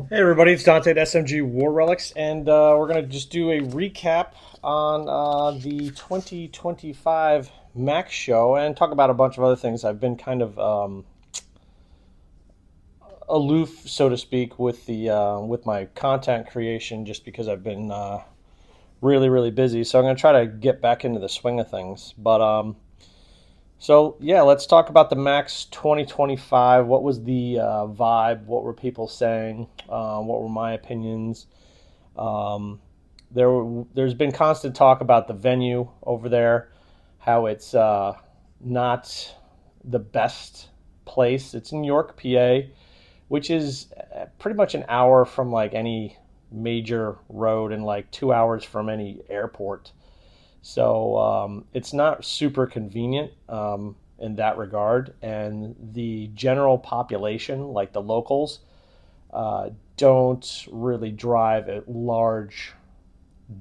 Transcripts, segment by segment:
Hey everybody, it's Dante at SMG War Relics, and we're going to just do a recap on the 2025 Mac show and talk about a bunch of other things. I've been kind of aloof, so to speak, with my content creation just because I've been really busy. So I'm going to try to get back into the swing of things. So let's talk about the Max 2025. What was the vibe? What were people saying? What were my opinions? Um, there's been constant talk about the venue over there, how it's not the best place. It's in York, PA, which is pretty much an hour from like any major road and like 2 hours from any airport. So it's not super convenient in that regard. And the general population, like the locals, uh, don't really drive a large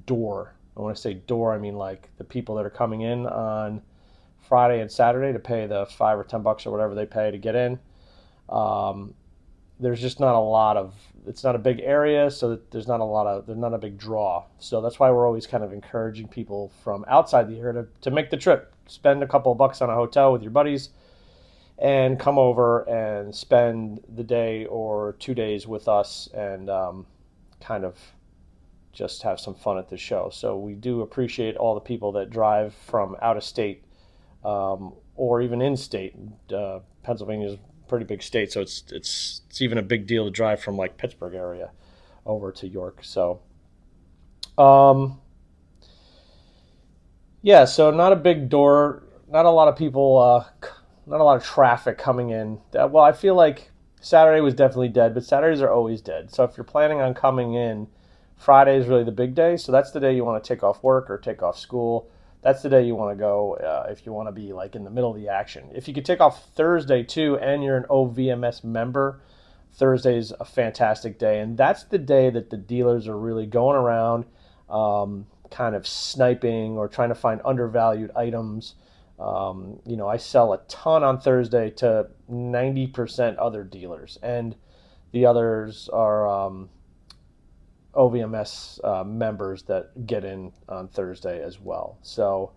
door. And when I say door, I mean like the people that are coming in on Friday and Saturday to pay the $5 or $10 or whatever they pay to get in. Um, there's just not a lot of. It's not a big area, so that there's not a big draw. So that's why we're always kind of encouraging people from outside the area to make the trip, spend a couple of bucks on a hotel with your buddies, and come over and spend the day or 2 days with us and kind of just have some fun at the show. So we do appreciate all the people that drive from out of state or even in state. Pennsylvania is a pretty big state, so it's even a big deal to drive from like Pittsburgh area over to York. So um, so not a big door, not a lot of people, not a lot of traffic coming in. Well, I feel like Saturday was definitely dead, but Saturdays are always dead. So if you're planning on coming in, Friday is really the big day. So that's the day you want to take off work or take off school. That's the day you want to go if you want to be like in the middle of the action. If you could take off Thursday too, and you're an OVMS member, Thursday's a fantastic day, and that's the day that the dealers are really going around, kind of sniping or trying to find undervalued items. I sell a ton on Thursday to 90% other dealers, and the others are OVMS members that get in on Thursday as well. So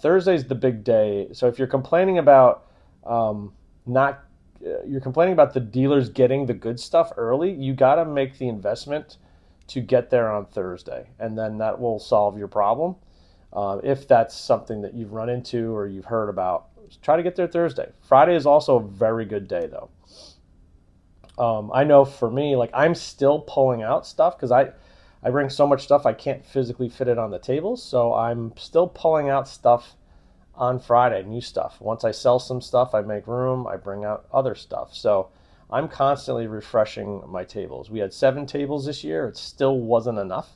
Thursday's the big day. So if you're complaining about not you're complaining about the dealers getting the good stuff early, you got to make the investment to get there on Thursday, and then that will solve your problem. If that's something that you've run into or you've heard about, try to get there Thursday. Friday is also a very good day, though. I know for me, like I'm still pulling out stuff because I bring so much stuff I can't physically fit it on the tables. So I'm still pulling out stuff on Friday, new stuff. Once I sell some stuff, I make room, I bring out other stuff. So I'm constantly refreshing my tables. We had 7 tables this year. It still wasn't enough.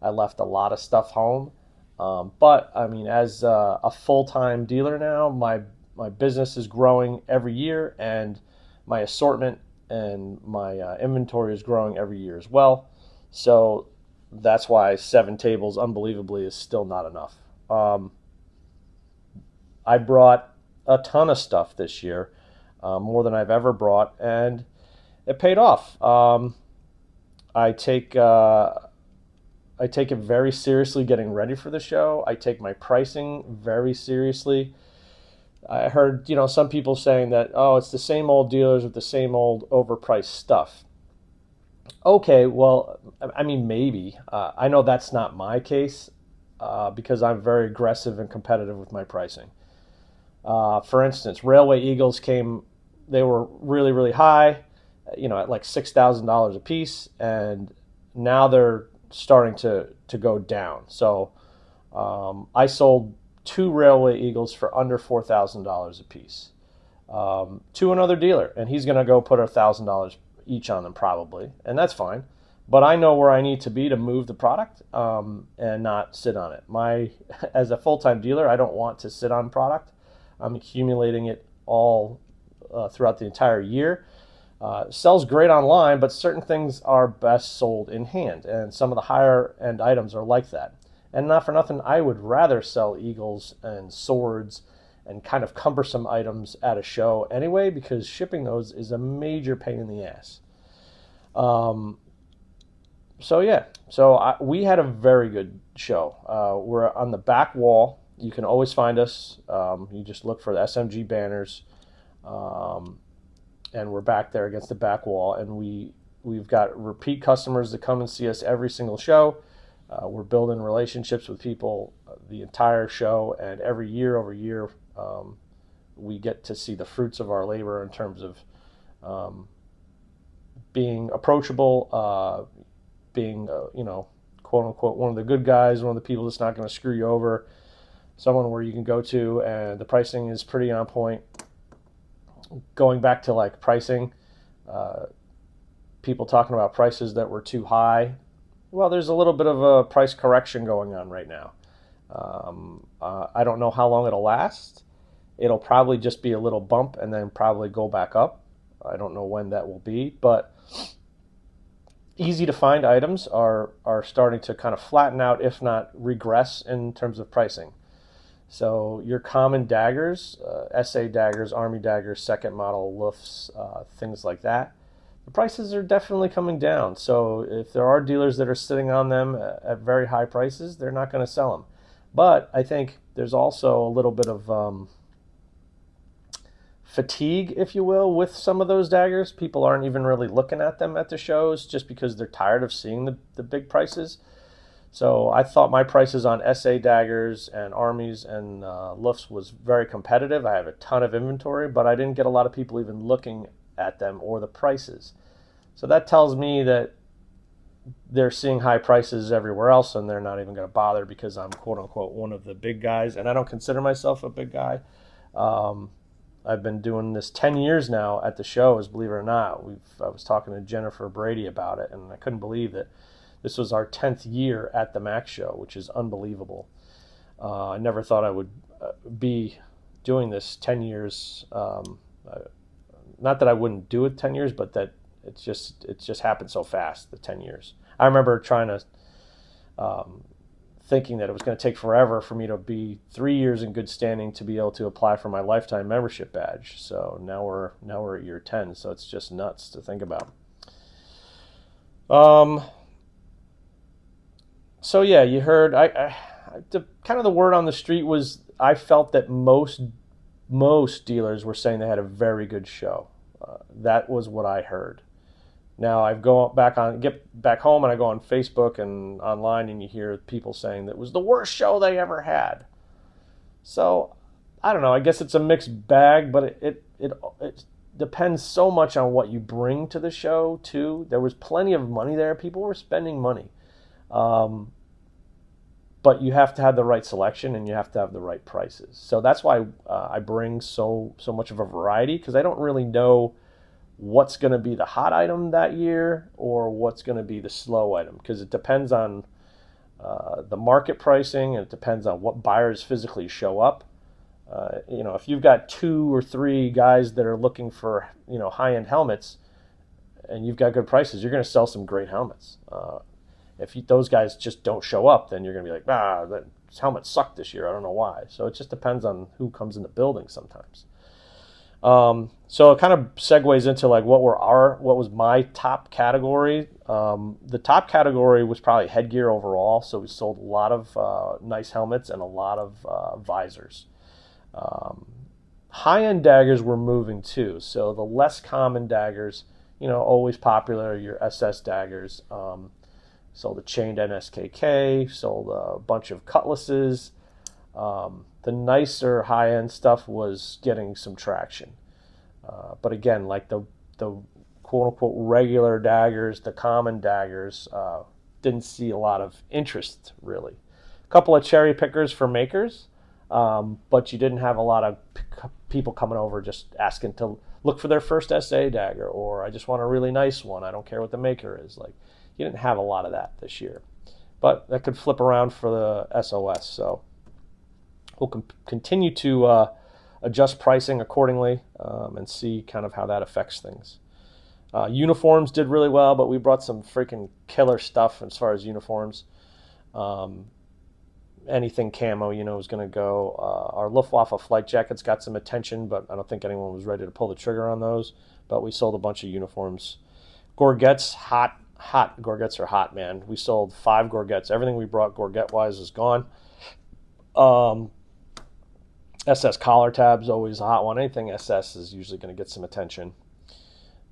I left a lot of stuff home. But I mean, as a full time dealer now, my business is growing every year, and my assortment and my inventory is growing every year as well. So that's why 7 tables, unbelievably, is still not enough. Um, I brought a ton of stuff this year, more than I've ever brought, and it paid off. I take uh, I take it very seriously getting ready for the show. I take my pricing very seriously. I heard, some people saying that, oh, it's the same old dealers with the same old overpriced stuff. Okay, well, I mean, maybe. I know that's not my case because I'm very aggressive and competitive with my pricing. For instance, Railway Eagles they were really high, at like $6,000 a piece, and now they're starting to go down. So I sold 2 Railway Eagles for under $4,000 a piece to another dealer, and he's going to go put $1,000 each on them probably, and that's fine. But I know where I need to be to move the product and not sit on it. As a full time dealer, I don't want to sit on product. I'm accumulating it all throughout the entire year. Sells great online, but certain things are best sold in hand, and some of the higher end items are like that. And not for nothing, I would rather sell eagles and swords and kind of cumbersome items at a show anyway, because shipping those is a major pain in the ass. Um, so yeah, we had a very good show. We're on the back wall. You can always find us. You just look for the SMG banners, um, and we're back there against the back wall. And we've got repeat customers that come and see us every single show. We're building relationships with people the entire show, and every year over year, we get to see the fruits of our labor in terms of um, being approachable, being quote unquote one of the good guys, one of the people that's not going to screw you over, someone where you can go to and the pricing is pretty on point. Going back to like pricing, uh, people talking about prices that were too high. Well, there's a little bit of a price correction going on right now. I don't know how long it'll last. It'll probably just be a little bump and then probably go back up. I don't know when that will be, but easy to find items are starting to kind of flatten out, if not regress, in terms of pricing. So your common daggers, SA daggers, Army daggers, second model Lufs, things like that, the prices are definitely coming down. So if there are dealers that are sitting on them at very high prices, they're not going to sell them. But I think there's also a little bit of fatigue, if you will, with some of those daggers. People aren't even really looking at them at the shows just because they're tired of seeing the big prices. So I thought my prices on SA daggers and armies and Lufs was very competitive. I have a ton of inventory, but I didn't get a lot of people even looking at them or the prices. So that tells me that they're seeing high prices everywhere else and they're not even going to bother because I'm quote unquote one of the big guys. And I don't consider myself a big guy. Um, I've been doing this 10 years now at the shows, believe it or not. I was talking to Jennifer Brady about it, and I couldn't believe that this was our 10th year at the MAX show, which is unbelievable. I never thought I would be doing this 10 years. Not that I wouldn't do it 10 years, but that it's just happened so fast, the 10 years. I remember trying to um, thinking that it was going to take forever for me to be 3 years in good standing to be able to apply for my lifetime membership badge. So now we're at year 10. So it's just nuts to think about. Um, so yeah, you heard. Kind of the word on the street was I felt that most dealers were saying they had a very good show. That was what I heard. Now I get back home and I go on Facebook and online and you hear people saying that it was the worst show they ever had. So I don't know. I guess it's a mixed bag, but it depends so much on what you bring to the show too. There was plenty of money there. People were spending money, um, but you have to have the right selection and you have to have the right prices. So that's why I bring so much of a variety because I don't really know what's going to be the hot item that year or what's going to be the slow item because it depends on the market pricing and it depends on what buyers physically show up. If you've got 2 or 3 guys that are looking for high-end helmets and you've got good prices, you're going to sell some great helmets. If those guys just don't show up, then you're going to be like, that helmet sucked this year. I don't know why. So it just depends on who comes in the building sometimes. So it kind of segues into like what was my top category. The top category was probably headgear overall. So we sold a lot of nice helmets and a lot of visors. Um, High-end daggers were moving too. So the less common daggers, always popular, your SS daggers. Sold a chained NSKK, sold a bunch of cutlasses. The nicer high-end stuff was getting some traction. But again, like the quote-unquote regular daggers, the common daggers, didn't see a lot of interest, really. A couple of cherry pickers for makers, but you didn't have a lot of people coming over just asking to look for their first SA dagger, or I just want a really nice one. I don't care what the maker is. Like, you didn't have a lot of that this year. But that could flip around for the SOS, so we'll continue to adjust pricing accordingly and see kind of how that affects things. Uniforms did really well, but we brought some freaking killer stuff as far as uniforms. Um, Anything camo, is going to go. Our Luftwaffe flight jackets got some attention, but I don't think anyone was ready to pull the trigger on those. But we sold a bunch of uniforms Gorgets, hot. Gorgets are hot, man. We sold 5 Gorgets. Everything we brought Gorget wise is gone. Um, SS collar tabs always a hot one. Anything SS is usually going to get some attention.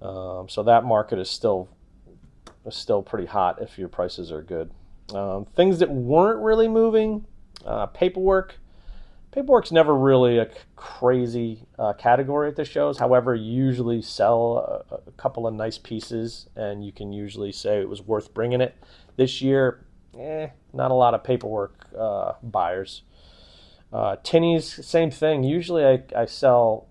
So that market is still pretty hot if your prices are good. Things that weren't really moving, paperwork. Paperwork's never really a crazy category at the shows. However, you usually sell a couple of nice pieces, and you can usually say it was worth bringing it. This year, not a lot of paperwork buyers. Tinnies, same thing. Usually I sell,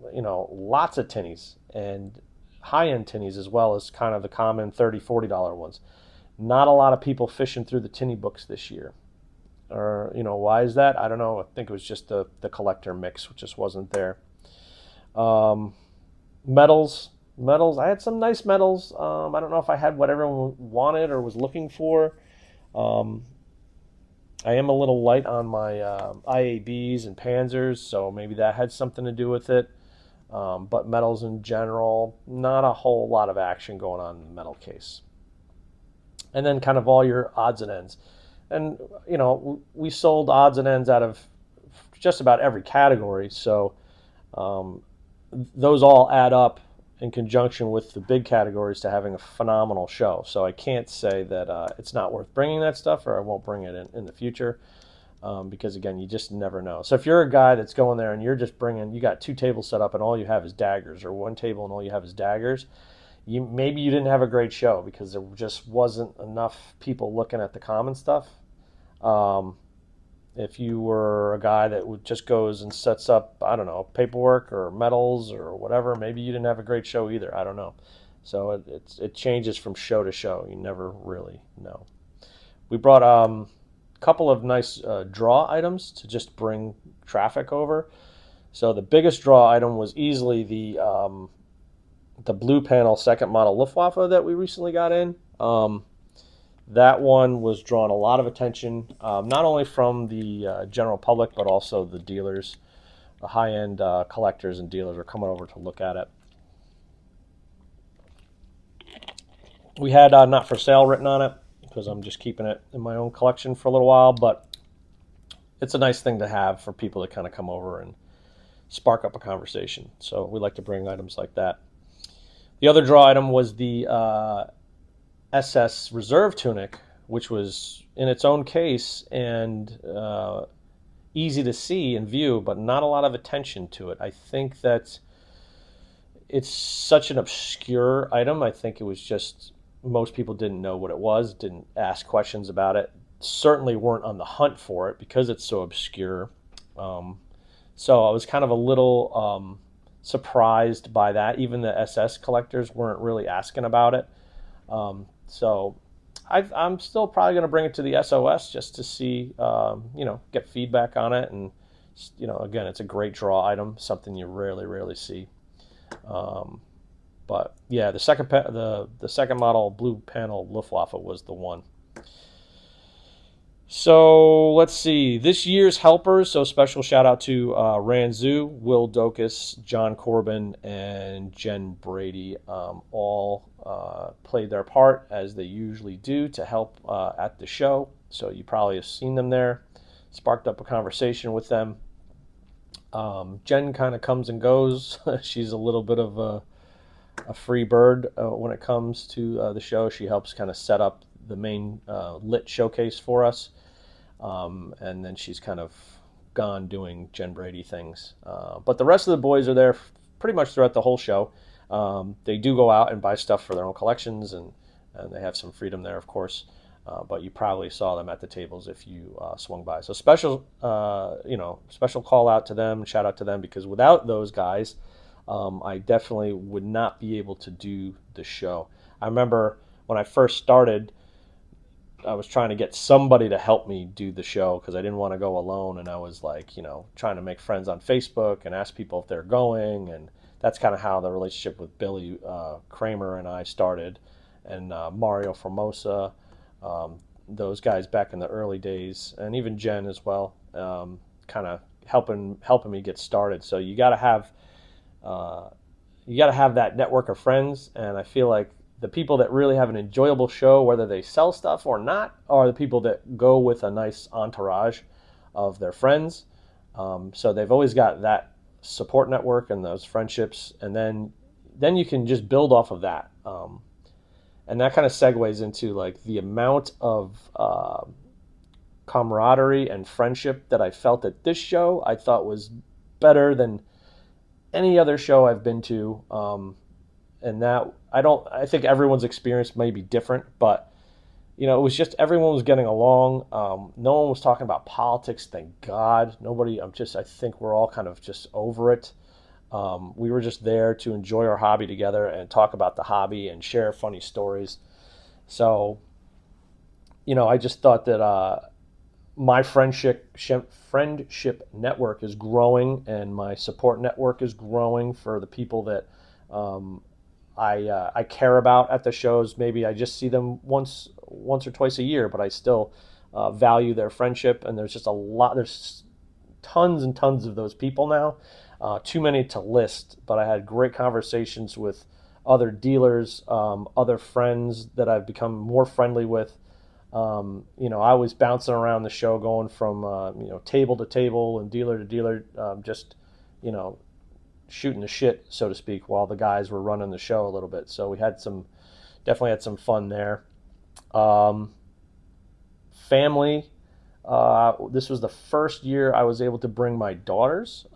lots of tinnies and high-end tinnies as well as kind of the common $30, $40 ones. Not a lot of people fishing through the tinny books this year. Or, why is that? I don't know. I think it was just the collector mix, which just wasn't there. Metals. I had some nice metals. I don't know if I had what everyone wanted or was looking for. I am a little light on my IABs and Panzers, so maybe that had something to do with it. But metals in general, not a whole lot of action going on in the metal case. And then kind of all your odds and ends. And, we sold odds and ends out of just about every category. So those all add up in conjunction with the big categories to having a phenomenal show. So I can't say that it's not worth bringing that stuff or I won't bring it in the future because, again, you just never know. So if you're a guy that's going there and you're just you got 2 tables set up and all you have is daggers, or 1 table and all you have is daggers, maybe you didn't have a great show because there just wasn't enough people looking at the common stuff. If you were a guy that just goes and sets up, I don't know, paperwork or metals or whatever, maybe you didn't have a great show either. I don't know. So it changes from show to show. You never really know. We brought a couple of nice draw items to just bring traffic over. So the biggest draw item was easily the blue panel second model Luftwaffe that we recently got in. That one was drawing a lot of attention, not only from the general public, but also the dealers. The high-end collectors and dealers are coming over to look at it. We had not for sale written on it because I'm just keeping it in my own collection for a little while, but it's a nice thing to have for people to kind of come over and spark up a conversation. So we like to bring items like that. The other draw item was the SS Reserve tunic, which was in its own case and easy to see and view, but not a lot of attention to it. I think that it's such an obscure item. I think it was just most people didn't know what it was, didn't ask questions about it, certainly weren't on the hunt for it because it's so obscure. So I was kind of a little surprised by that. Even the SS collectors weren't really asking about it. So I'm still probably going to bring it to the SOS just to see, get feedback on it. And, again, it's a great draw item, something you rarely see. But yeah, the second model blue panel Luftwaffe was the one. So let's see. This year's helpers, so special shout out to Ranzu, Will Dokus, John Corbin, and Jen Brady. All played their part as they usually do to help at the show. So you probably have seen them there, sparked up a conversation with them. Jen kind of comes and goes. She's a little bit of a free bird when it comes to the show. She helps kind of set up the main lit showcase for us. And then she's kind of gone doing Jen Brady things. But the rest of the boys are there pretty much throughout the whole show. They do go out and buy stuff for their own collections, and they have some freedom there, of course. But you probably saw them at the tables if you swung by. So special call out to them, shout out to them, because without those guys, I definitely would not be able to do the show. I remember when I first started, I was trying to get somebody to help me do the show because I didn't want to go alone, and I was like, trying to make friends on Facebook and ask people if they're going, and that's kind of how the relationship with Billy Kramer and I started, and Mario Formosa, those guys back in the early days, and even Jen as well, kind of helping me get started. So you got to have that network of friends, and I feel like the people that really have an enjoyable show, whether they sell stuff or not, are the people that go with a nice entourage of their friends. So they've always got that support network and those friendships, and then you can just build off of that. And that kind of segues into like the amount of camaraderie and friendship that I felt at this show. I thought was better than any other show I've been to. And that I think everyone's experience may be different, but it was just everyone was getting along. No one was talking about politics, thank God. Nobody. I think we're all kind of just over it. We were just there to enjoy our hobby together and talk about the hobby and share funny stories. So, I just thought that my friendship network is growing, and my support network is growing for the people that um, I care about at the shows. Maybe I just see them once or twice a year, but I still value their friendship. And there's just a lot. There's tons and tons of those people now. Too many to list, but I had great conversations with other dealers, other friends that I've become more friendly with. I was bouncing around the show, going from table to table and dealer to dealer, just you know shooting the shit, so to speak, while the guys were running the show a little bit. So we definitely had some fun there. Um, Family. This was the first year I was able to bring my daughters.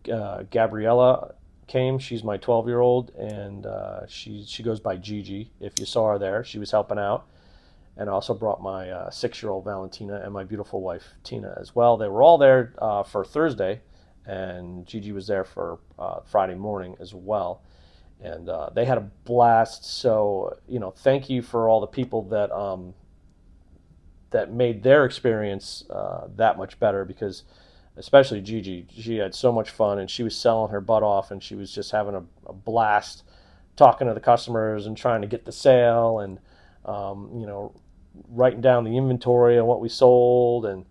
Gabriella came. She's my 12-year-old, and she goes by Gigi. If you saw her there, she was helping out. And I also brought my 6-year-old Valentina and my beautiful wife Tina as well. They were all there for Thursday, and Gigi was there for Friday morning as well. And they had a blast. So thank you for all the people that made their experience that much better, because especially Gigi, she had so much fun, and she was selling her butt off, and she was just having a blast talking to the customers and trying to get the sale, and writing down the inventory and what we sold. And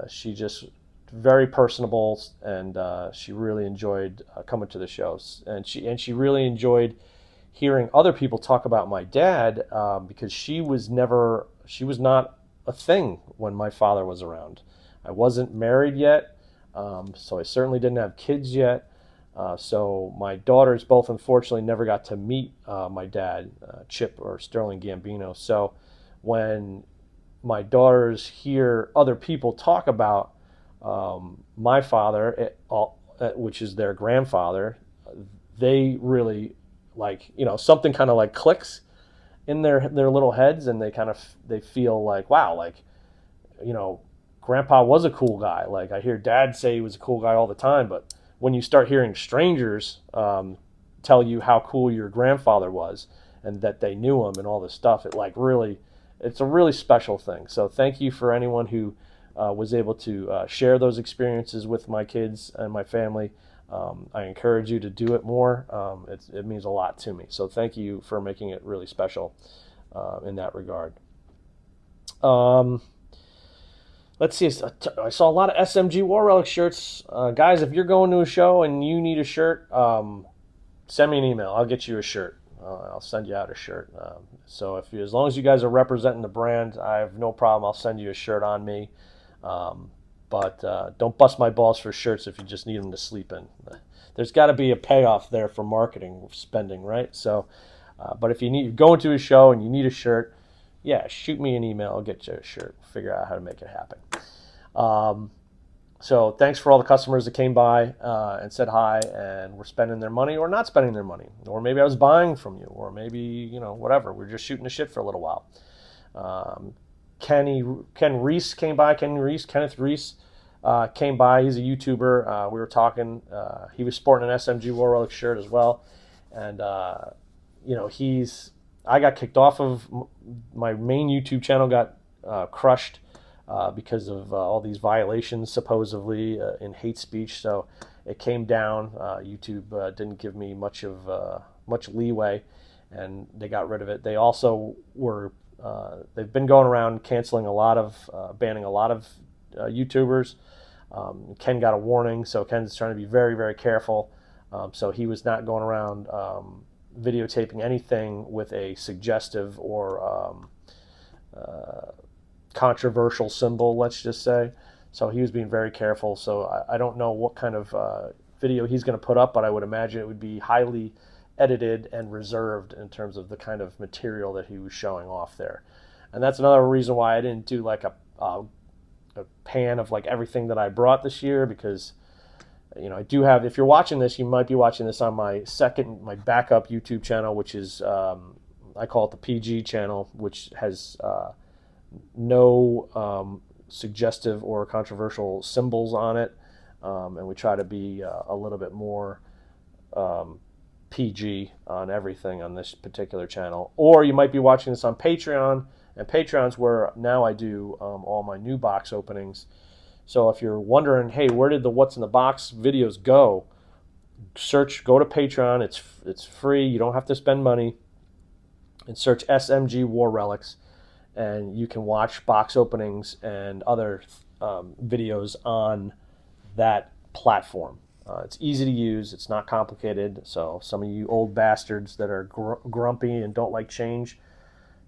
she just very personable, and she really enjoyed coming to the shows, and she really enjoyed hearing other people talk about my dad, because she was not a thing when my father was around. I wasn't married yet, so I certainly didn't have kids yet. So my daughters both unfortunately never got to meet my dad, Chip or Sterling Gambino. So when my daughters hear other people talk about my father, which is their grandfather, they really something kind of like clicks in their little heads, and they feel like, wow, you know grandpa was a cool guy. Like, I hear dad say he was a cool guy all the time, but when you start hearing strangers tell you how cool your grandfather was and that they knew him and all this stuff, it's a really special thing. So thank you for anyone who was able to share those experiences with my kids and my family. I encourage you to do it more. It means a lot to me. So thank you for making it really special in that regard. Let's see. I saw a lot of SMG War Relic shirts. Guys, if you're going to a show and you need a shirt, send me an email. I'll get you a shirt. I'll send you out a shirt. So as long as you guys are representing the brand, I have no problem. I'll send you a shirt on me. But don't bust my balls for shirts if you just need them to sleep in. There's got to be a payoff there for marketing spending, right? So, but if you're going to a show and you need a shirt, yeah, shoot me an email. I'll get you a shirt. Figure out how to make it happen. So thanks for all the customers that came by and said hi and were spending their money or not spending their money. Or maybe I was buying from you, or maybe, whatever. We're just shooting the shit for a little while. Kenneth Reese came by. Kenneth Reese came by. He's a YouTuber. We were talking. He was sporting an SMG War Relic shirt as well. And, I got kicked off of my main YouTube channel, got crushed because of all these violations supposedly in hate speech. So it came down. YouTube didn't give me much leeway, and they got rid of it. They also they've been going around banning a lot of YouTubers. Ken got a warning, so Ken's trying to be very, very careful. So he was not going around videotaping anything with a suggestive or controversial symbol, let's just say. So he was being very careful. So I don't know what kind of video he's going to put up, but I would imagine it would be highly edited and reserved in terms of the kind of material that he was showing off there. And that's another reason why I didn't do like a pan of like everything that I brought this year, because I do have, if you're watching this, you might be watching this on my backup YouTube channel, which is I call it the PG channel, which has no suggestive or controversial symbols on it, and we try to be a little bit more PG on everything on this particular channel. Or you might be watching this on Patreon, and Patreon's where now I do all my new box openings. So if you're wondering, hey, where did the What's in the Box videos go? Go to Patreon. It's free. You don't have to spend money. And search SMG War Relics, and you can watch box openings and other videos on that platform. It's easy to use. It's not complicated. So some of you old bastards that are grumpy and don't like change,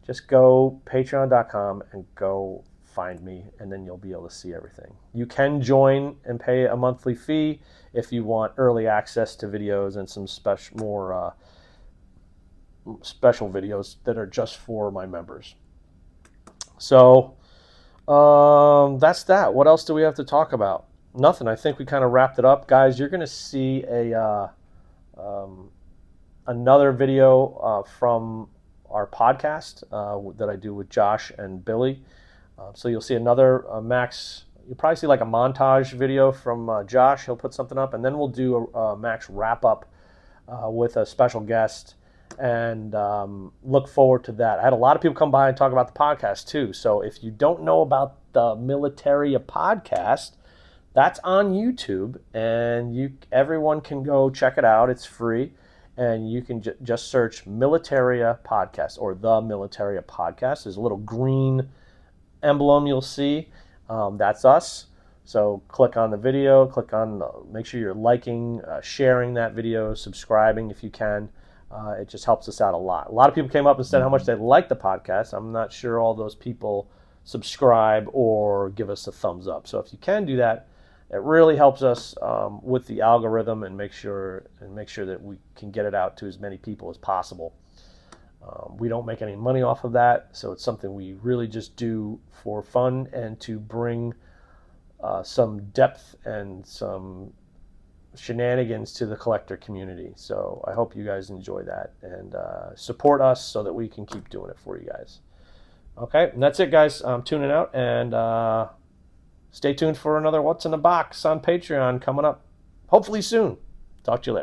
just go patreon.com and go find me, and then you'll be able to see everything. You can join and pay a monthly fee if you want early access to videos and some more special videos that are just for my members. So that's that. What else do we have to talk about? Nothing. I think we kind of wrapped it up. Guys, you're going to see another video from our podcast that I do with Josh and Billy. So you'll see another Max. You'll probably see like a montage video from Josh. He'll put something up, and then we'll do a Max wrap-up with a special guest, and look forward to that. I had a lot of people come by and talk about the podcast too. So if you don't know about the Militaria podcast, that's on YouTube, and everyone can go check it out. It's free, and you can just search Militaria Podcast or the Militaria Podcast. There's a little green emblem you'll see. That's us. So click on the video, make sure you're liking, sharing that video, subscribing if you can. It just helps us out a lot. A lot of people came up and said how much they like the podcast. I'm not sure all those people subscribe or give us a thumbs up. So if you can do that, it really helps us with the algorithm, and make sure that we can get it out to as many people as possible. We don't make any money off of that, so it's something we really just do for fun and to bring some depth and some shenanigans to the collector community. So I hope you guys enjoy that and support us so that we can keep doing it for you guys. Okay, and that's it, guys. I'm tuning out, and stay tuned for another What's in the Box on Patreon coming up hopefully soon. Talk to you later.